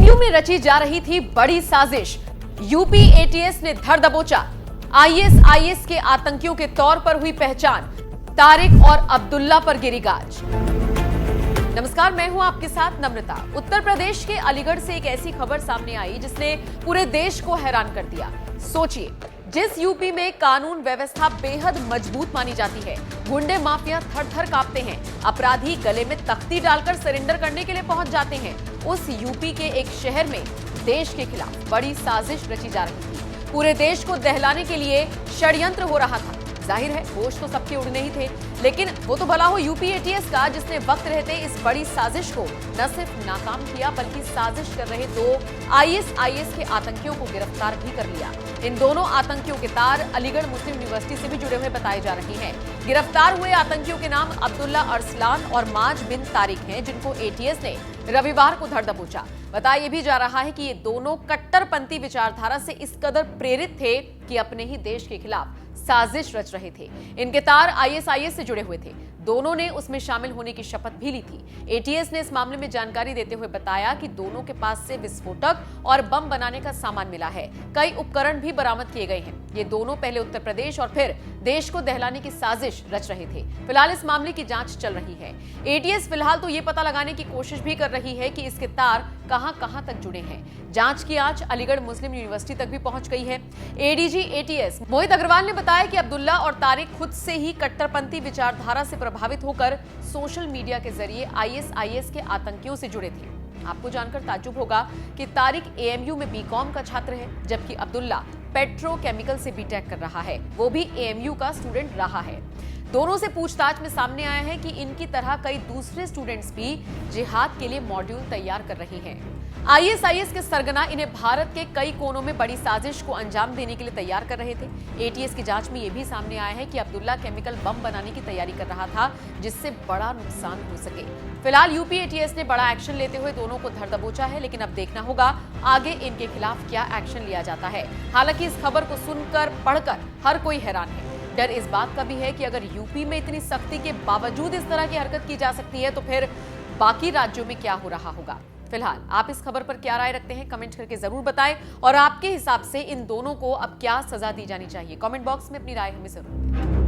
AMU में रची जा रही थी बड़ी साजिश। यूपी एटीएस ने धर दबोचा। आईएसआईएस के आतंकियों के तौर पर हुई पहचान। तारिक और अब्दुल्ला पर गिरी गाज। नमस्कार, मैं हूं आपके साथ नम्रता। उत्तर प्रदेश के अलीगढ़ से एक ऐसी खबर सामने आई जिसने पूरे देश को हैरान कर दिया। सोचिए, जिस यूपी में कानून व्यवस्था बेहद मजबूत मानी जाती है, गुंडे माफिया थर थर कांपते हैं, अपराधी गले में तख्ती डालकर सरेंडर करने के लिए पहुंच जाते हैं, उस यूपी के एक शहर में देश के खिलाफ बड़ी साजिश रची जा रही थी। पूरे देश को दहलाने के लिए षड्यंत्र हो रहा था। जाहिर है होश तो सबके उड़ने ही थे, लेकिन वो तो भला हो यूपी एटीएस का, जिसने वक्त रहते इस बड़ी साजिश को न सिर्फ नाकाम किया बल्कि साजिश कर रहे दो आईएसआईएस के आतंकियों को गिरफ्तार भी कर लिया। इन दोनों आतंकियों के तार अलीगढ़ मुस्लिम यूनिवर्सिटी से भी जुड़े हुए बताए जा रहे हैं। गिरफ्तार हुए आतंकियों के नाम अब्दुल्ला अरसलान और माज बिन तारिक हैं, जिनको एटीएस ने रविवार को धर दबोचा। बताया भी जा रहा है कि ये दोनों कट्टरपंथी विचारधारा से इस कदर प्रेरित थे कि अपने ही देश के खिलाफ साजिश रच रहे थे। इनके तार आईएसआईएस से जुड़े हुए थे। दोनों ने उसमें शामिल होने की शपथ भी ली थी। एटीएस ने इस मामले में जानकारी देते हुए बताया कि दोनों के पास से विस्फोटक और बम बनाने का सामान मिला है। कई उपकरण भी बरामद किए गए हैं। ये दोनों पहले उत्तर प्रदेश और फिर देश को दहलाने की साजिश रच रहे थे। फिलहाल इस मामले की जांच चल रही है। एटीएस फिलहाल तो ये पता लगाने की कोशिश भी कर रही है कि इसके तार कहां तक जुड़े हैं। जांच की आंच अलीगढ़ मुस्लिम यूनिवर्सिटी तक भी पहुंच गई है। एडीजी एटीएस मोहित अग्रवाल ने बताया कि अब्दुल्ला और तारिक खुद से ही कट्टरपंथी विचारधारा से प्रभावित होकर सोशल मीडिया के जरिए आईएसआईएस के आतंकियों से जुड़े थे। आपको जानकर ताज्जुब होगा कि तारिक एएमयू में बीकॉम का छात्र है, जबकि अब्दुल्ला पेट्रोकेमिकल से बीटेक कर रहा है। वो भी एएमयू का स्टूडेंट रहा है। दोनों से पूछताछ में सामने आया है कि इनकी तरह कई दूसरे स्टूडेंट्स भी जिहाद के लिए मॉड्यूल तैयार कर रहे हैं। आईएसआईएस के सरगना इन्हें भारत के कई कोनों में बड़ी साजिश को अंजाम देने के लिए तैयार कर रहे थे। एटीएस की जांच में यह भी सामने आया है कि अब्दुल्ला केमिकल बम बनाने की तैयारी कर रहा था, जिससे बड़ा नुकसान हो सके। फिलहाल यूपी एटीएस ने बड़ा एक्शन लेते हुए दोनों को धर दबोचा है, लेकिन अब देखना होगा आगे इनके खिलाफ क्या एक्शन लिया जाता है। हालांकि इस खबर को सुनकर पढ़कर हर कोई हैरान है। डर इस बात का भी है कि अगर यूपी में इतनी सख्ती के बावजूद इस तरह की हरकत की जा सकती है, तो फिर बाकी राज्यों में क्या हो रहा होगा। फिलहाल आप इस खबर पर क्या राय रखते हैं, कमेंट करके जरूर बताएं। और आपके हिसाब से इन दोनों को अब क्या सजा दी जानी चाहिए, कमेंट बॉक्स में अपनी राय हमें जरूर दें।